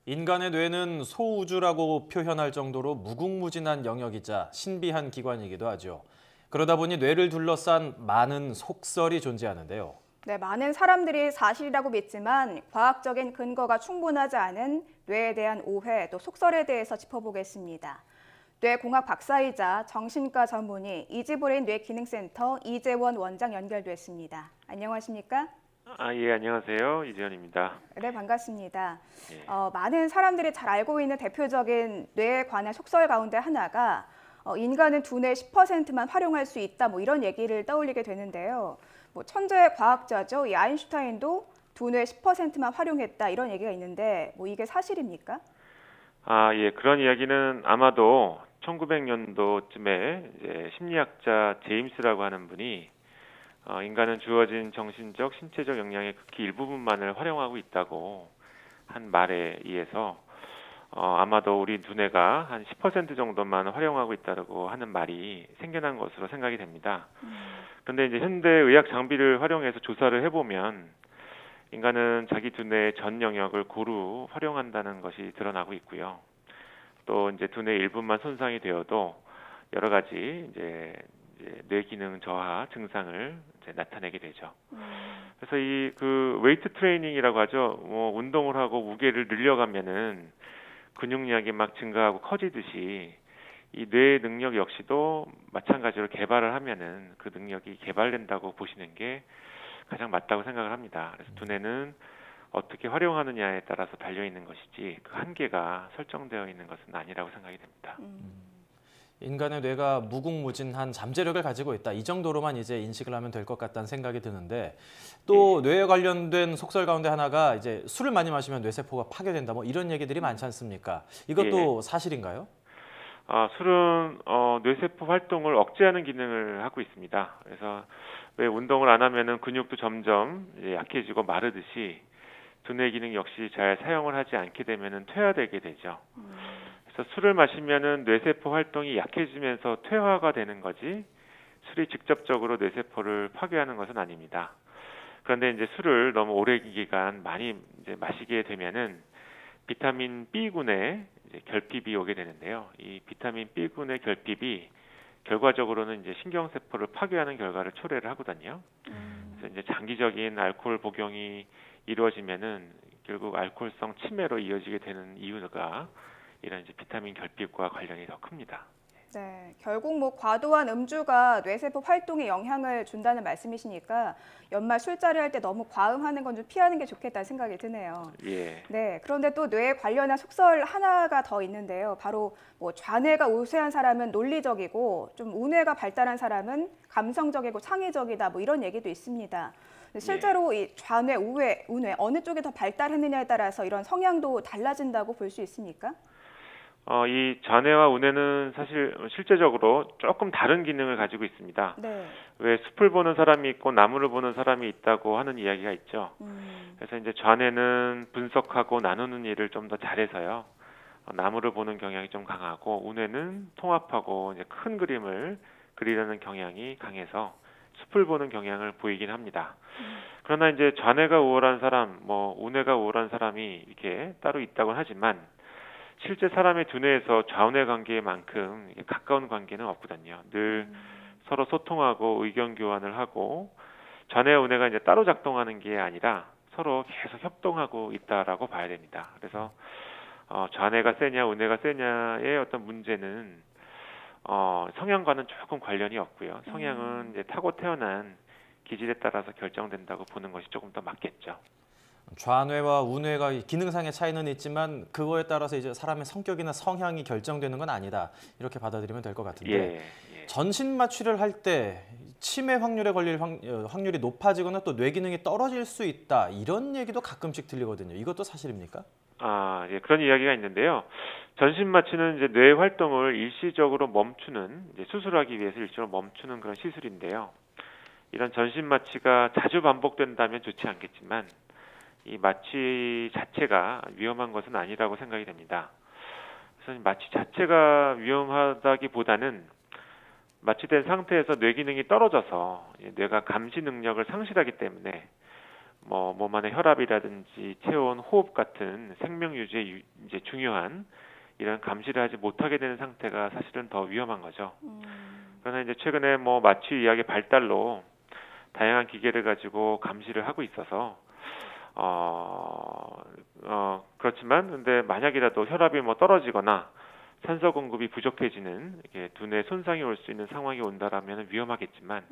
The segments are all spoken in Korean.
인간의 뇌는 소우주라고 표현할 정도로 무궁무진한 영역이자 신비한 기관이기도 하죠. 그러다 보니 뇌를 둘러싼 많은 속설이 존재하는데요. 네, 많은 사람들이 사실이라고 믿지만 과학적인 근거가 충분하지 않은 뇌에 대한 오해 또 속설에 대해서 짚어보겠습니다. 뇌공학 박사이자 정신과 전문의 이지브레인 뇌기능센터 이재원 원장 연결됐습니다. 안녕하십니까? 예, 안녕하세요. 이재현입니다. 네, 반갑습니다. 예. 많은 사람들이 잘 알고 있는 대표적인 뇌에 관한 속설 가운데 하나가 인간은 두뇌 10%만 활용할 수 있다, 뭐 이런 얘기를 떠올리게 되는데요. 뭐 천재 과학자죠. 이 아인슈타인도 두뇌 10%만 활용했다 이런 얘기가 있는데 뭐 이게 사실입니까? 예, 그런 이야기는 아마도 1900년도쯤에 이제 심리학자 제임스라고 하는 분이 인간은 주어진 정신적, 신체적 역량의 극히 일부분만을 활용하고 있다고 한 말에 의해서 아마도 우리 두뇌가 한 10% 정도만 활용하고 있다고 하는 말이 생겨난 것으로 생각이 됩니다. 그런데 이제 현대 의학 장비를 활용해서 조사를 해보면 인간은 자기 두뇌의 전 영역을 고루 활용한다는 것이 드러나고 있고요. 또 이제 두뇌 일부만 손상이 되어도 여러 가지 이제 뇌 기능 저하 증상을 이제 나타내게 되죠. 그래서 이 그 웨이트 트레이닝이라고 하죠. 뭐 운동을 하고 무게를 늘려가면은 근육량이 막 증가하고 커지듯이 이 뇌의 능력 역시도 마찬가지로 개발을 하면은 그 능력이 개발된다고 보시는 게 가장 맞다고 생각을 합니다. 그래서 두뇌는 어떻게 활용하느냐에 따라서 달려 있는 것이지 그 한계가 설정되어 있는 것은 아니라고 생각이 됩니다. 인간의 뇌가 무궁무진한 잠재력을 가지고 있다. 이 정도로만 이제 인식을 하면 될 것 같다는 생각이 드는데 또 뇌에 관련된 속설 가운데 하나가 이제 술을 많이 마시면 뇌세포가 파괴된다. 뭐 이런 얘기들이 많지 않습니까? 이것도 사실인가요? 술은 뇌세포 활동을 억제하는 기능을 하고 있습니다. 그래서 왜 운동을 안 하면은 근육도 점점 이제 약해지고 마르듯이 두뇌 기능 역시 잘 사용을 하지 않게 되면은 퇴화되게 되죠. 그래서 술을 마시면은 뇌세포 활동이 약해지면서 퇴화가 되는 거지 술이 직접적으로 뇌세포를 파괴하는 것은 아닙니다. 그런데 이제 술을 너무 오랜 기간 많이 이제 마시게 되면은 비타민 B군의 이제 결핍이 오게 되는데요. 이 비타민 B군의 결핍이 결과적으로는 이제 신경세포를 파괴하는 결과를 초래를 하거든요. 그래서 이제 장기적인 알코올 복용이 이루어지면은 결국 알코올성 치매로 이어지게 되는 이유가 이런 이제 비타민 결핍과 관련이 더 큽니다. 네, 결국 뭐 과도한 음주가 뇌세포 활동에 영향을 준다는 말씀이시니까 연말 술자리 할 때 너무 과음하는 건 좀 피하는 게 좋겠다는 생각이 드네요. 예. 네, 그런데 또 뇌에 관련한 속설 하나가 더 있는데요. 바로 뭐 좌뇌가 우세한 사람은 논리적이고 좀 우뇌가 발달한 사람은 감성적이고 창의적이다. 뭐 이런 얘기도 있습니다. 실제로 이 좌뇌, 우뇌 어느 쪽이 더 발달했느냐에 따라서 이런 성향도 달라진다고 볼 수 있습니까? 이 좌뇌와 우뇌는 사실 실제적으로 조금 다른 기능을 가지고 있습니다. 네. 왜 숲을 보는 사람이 있고 나무를 보는 사람이 있다고 하는 이야기가 있죠. 그래서 이제 좌뇌는 분석하고 나누는 일을 좀 더 잘해서요. 나무를 보는 경향이 좀 강하고 우뇌는 통합하고 이제 큰 그림을 그리려는 경향이 강해서 숲을 보는 경향을 보이긴 합니다. 그러나 이제 좌뇌가 우월한 사람, 뭐 우뇌가 우월한 사람이 이렇게 따로 있다고 하지만 실제 사람의 두뇌에서 좌우뇌 관계만큼 가까운 관계는 없거든요. 늘 서로 소통하고 의견 교환을 하고 좌뇌와 우뇌가 이제 따로 작동하는 게 아니라 서로 계속 협동하고 있다라고 봐야 됩니다. 그래서 좌뇌가 세냐 우뇌가 세냐의 어떤 문제는 성향과는 조금 관련이 없고요. 성향은 이제 타고 태어난 기질에 따라서 결정된다고 보는 것이 조금 더 맞겠죠. 좌뇌와 우뇌가 기능상의 차이는 있지만 그거에 따라서 이제 사람의 성격이나 성향이 결정되는 건 아니다. 이렇게 받아들이면 될 것 같은데 전신 마취를 할 때 치매 확률에 걸릴 확률이 높아지거나 또 뇌 기능이 떨어질 수 있다. 이런 얘기도 가끔씩 들리거든요. 이것도 사실입니까? 예, 그런 이야기가 있는데요. 전신 마취는 이제 뇌 활동을 일시적으로 멈추는 이제 수술하기 위해서 일시적으로 멈추는 그런 시술인데요. 이런 전신 마취가 자주 반복된다면 좋지 않겠지만 이 마취 자체가 위험한 것은 아니라고 생각이 됩니다. 그래서 마취 자체가 위험하다기보다는 마취된 상태에서 뇌 기능이 떨어져서 뇌가 감시 능력을 상실하기 때문에 뭐 몸 안의 혈압이라든지 체온, 호흡 같은 생명 유지에 이제 중요한 이런 감시를 하지 못하게 되는 상태가 사실은 더 위험한 거죠. 그러나 이제 최근에 뭐 마취 의학의 발달로 다양한 기계를 가지고 감시를 하고 있어서 그렇지만 근데 만약이라도 혈압이 뭐 떨어지거나 산소 공급이 부족해지는 이게 두뇌 손상이 올 수 있는 상황이 온다라면 위험하겠지만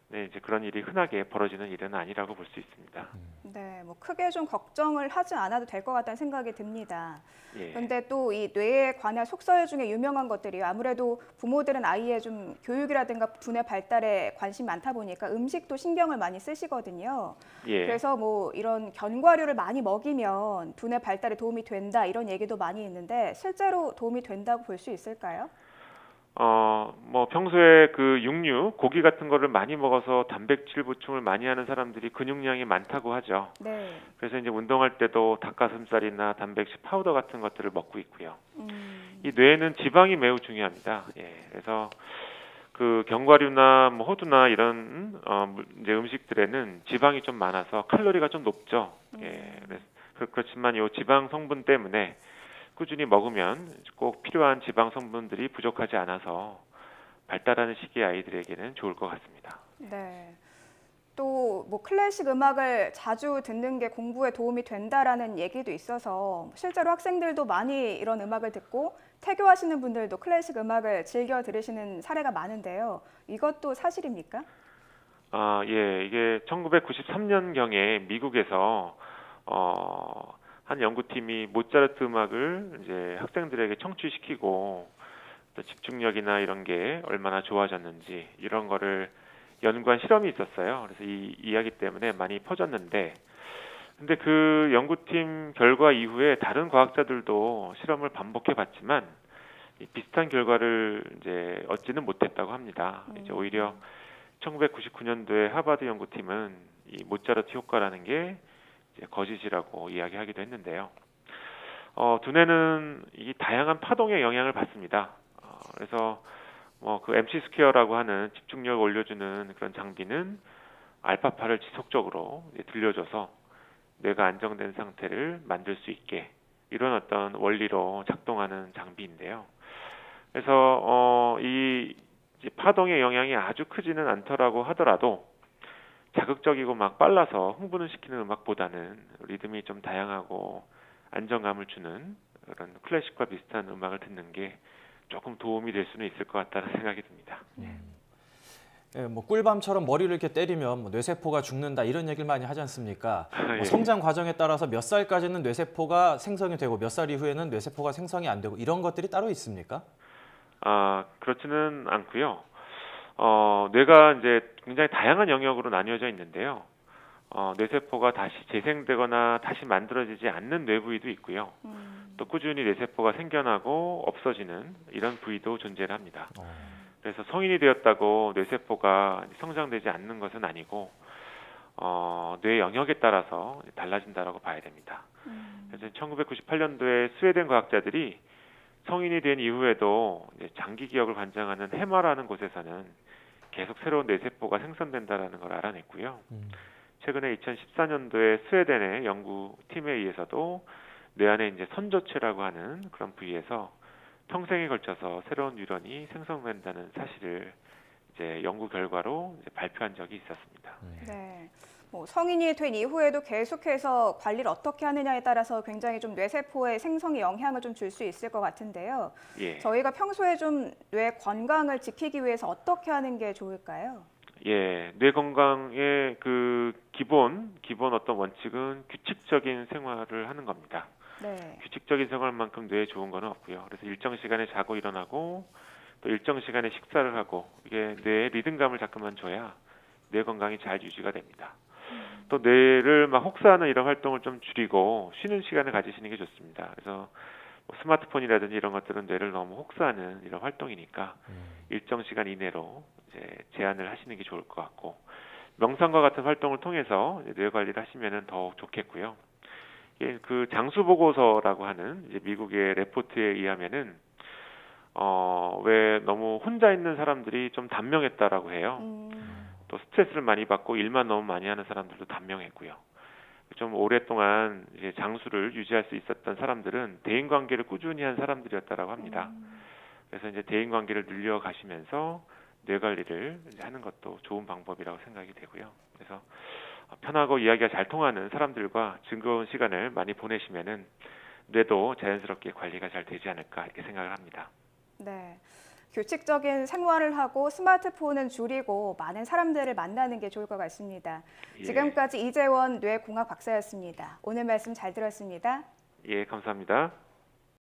네, 이제 그런 일이 흔하게 벌어지는 일은 아니라고 볼 수 있습니다. 네, 뭐 크게 좀 걱정을 하지 않아도 될 것 같다는 생각이 듭니다. 예. 그런데 또 이 뇌에 관한 속설 중에 유명한 것들이 아무래도 부모들은 아이의 좀 교육이라든가 두뇌 발달에 관심이 많다 보니까 음식도 신경을 많이 쓰시거든요. 예. 그래서 뭐 이런 견과류를 많이 먹이면 두뇌 발달에 도움이 된다 이런 얘기도 많이 있는데 실제로 도움이 된다고 볼 수 있을까요? 뭐 평소에 그 육류, 고기 같은 거를 많이 먹어서 단백질 보충을 많이 하는 사람들이 근육량이 많다고 하죠. 네. 그래서 이제 운동할 때도 닭가슴살이나 단백질 파우더 같은 것들을 먹고 있고요. 이 뇌에는 지방이 매우 중요합니다. 예. 그래서 그 견과류나 뭐 호두나 이런 이제 음식들에는 지방이 좀 많아서 칼로리가 좀 높죠. 예. 그렇지만 이 지방 성분 때문에 꾸준히 먹으면 꼭 필요한 지방 성분들이 부족하지 않아서 발달하는 시기의 아이들에게는 좋을 것 같습니다. 네. 또 뭐 클래식 음악을 자주 듣는 게 공부에 도움이 된다라는 얘기도 있어서 실제로 학생들도 많이 이런 음악을 듣고 태교하시는 분들도 클래식 음악을 즐겨 들으시는 사례가 많은데요. 이것도 사실입니까? 예, 이게 1993년경에 미국에서 한 연구팀이 모차르트 음악을 이제 학생들에게 청취시키고 또 집중력이나 이런 게 얼마나 좋아졌는지 이런 거를 연구한 실험이 있었어요. 그래서 이 이야기 때문에 많이 퍼졌는데, 근데 그 연구팀 결과 이후에 다른 과학자들도 실험을 반복해 봤지만 비슷한 결과를 이제 얻지는 못했다고 합니다. 이제 오히려 1999년도에 하버드 연구팀은 이 모차르트 효과라는 게 이제 거짓이라고 이야기하기도 했는데요. 두뇌는 이 다양한 파동의 영향을 받습니다. 그래서 뭐 그 MC 스퀘어라고 하는 집중력을 올려주는 그런 장비는 알파파를 지속적으로 들려줘서 뇌가 안정된 상태를 만들 수 있게 이런 어떤 원리로 작동하는 장비인데요. 그래서 이 파동의 영향이 아주 크지는 않더라고 하더라도 자극적이고 막 빨라서 흥분을 시키는 음악보다는 리듬이 좀 다양하고 안정감을 주는 그런 클래식과 비슷한 음악을 듣는 게 조금 도움이 될 수는 있을 것 같다는 생각이 듭니다. 예, 뭐 꿀밤처럼 머리를 이렇게 때리면 뭐 뇌세포가 죽는다 이런 얘기를 많이 하지 않습니까? 예. 뭐 성장 과정에 따라서 몇 살까지는 뇌세포가 생성이 되고 몇 살 이후에는 뇌세포가 생성이 안 되고 이런 것들이 따로 있습니까? 그렇지는 않고요. 뇌가 이제 굉장히 다양한 영역으로 나뉘어져 있는데요. 뇌세포가 다시 재생되거나 다시 만들어지지 않는 뇌 부위도 있고요. 또 꾸준히 뇌세포가 생겨나고 없어지는 이런 부위도 존재를 합니다. 그래서 성인이 되었다고 뇌세포가 성장되지 않는 것은 아니고 뇌 영역에 따라서 달라진다라고 봐야 됩니다. 그래서 1998년도에 스웨덴 과학자들이 성인이 된 이후에도 이제 장기 기억을 관장하는 해마라는 곳에서는 계속 새로운 뇌세포가 생성된다라는 걸 알아냈고요. 최근에 2014년도에 스웨덴의 연구팀에 의해서도 뇌 안에 이제 선조체라고 하는 그런 부위에서 평생에 걸쳐서 새로운 뉴런이 생성된다는 사실을 이제 연구 결과로 이제 발표한 적이 있었습니다. 네. 뭐 성인이 된 이후에도 계속해서 관리를 어떻게 하느냐에 따라서 굉장히 좀 뇌세포의 생성에 영향을 좀 줄 수 있을 것 같은데요. 예. 저희가 평소에 좀 뇌 건강을 지키기 위해서 어떻게 하는 게 좋을까요? 예, 뇌 건강의 그 기본 어떤 원칙은 규칙적인 생활을 하는 겁니다. 네. 규칙적인 생활만큼 뇌에 좋은 건 없고요. 그래서 일정 시간에 자고 일어나고 또 일정 시간에 식사를 하고 이게 뇌에 리듬감을 자꾸만 줘야 뇌 건강이 잘 유지가 됩니다. 또 뇌를 막 혹사하는 이런 활동을 좀 줄이고 쉬는 시간을 가지시는 게 좋습니다. 그래서 뭐 스마트폰이라든지 이런 것들은 뇌를 너무 혹사하는 이런 활동이니까 일정 시간 이내로 이제 제한을 하시는 게 좋을 것 같고 명상과 같은 활동을 통해서 이제 뇌 관리를 하시면은 더욱 좋겠고요. 예, 그 장수 보고서라고 하는 이제 미국의 레포트에 의하면은 왜 너무 혼자 있는 사람들이 좀 단명했다라고 해요. 또 스트레스를 많이 받고 일만 너무 많이 하는 사람들도 단명했고요. 좀 오랫동안 이제 장수를 유지할 수 있었던 사람들은 대인 관계를 꾸준히 한 사람들이었다라고 합니다. 그래서 이제 대인 관계를 늘려 가시면서 뇌 관리를 하는 것도 좋은 방법이라고 생각이 되고요. 그래서 편하고 이야기가 잘 통하는 사람들과 즐거운 시간을 많이 보내시면은 뇌도 자연스럽게 관리가 잘 되지 않을까 이렇게 생각을 합니다. 네. 규칙적인 생활을 하고 스마트폰은 줄이고 많은 사람들을 만나는 게 좋을 것 같습니다. 예. 지금까지 이재원 뇌공학 박사였습니다. 오늘 말씀 잘 들었습니다. 예, 감사합니다.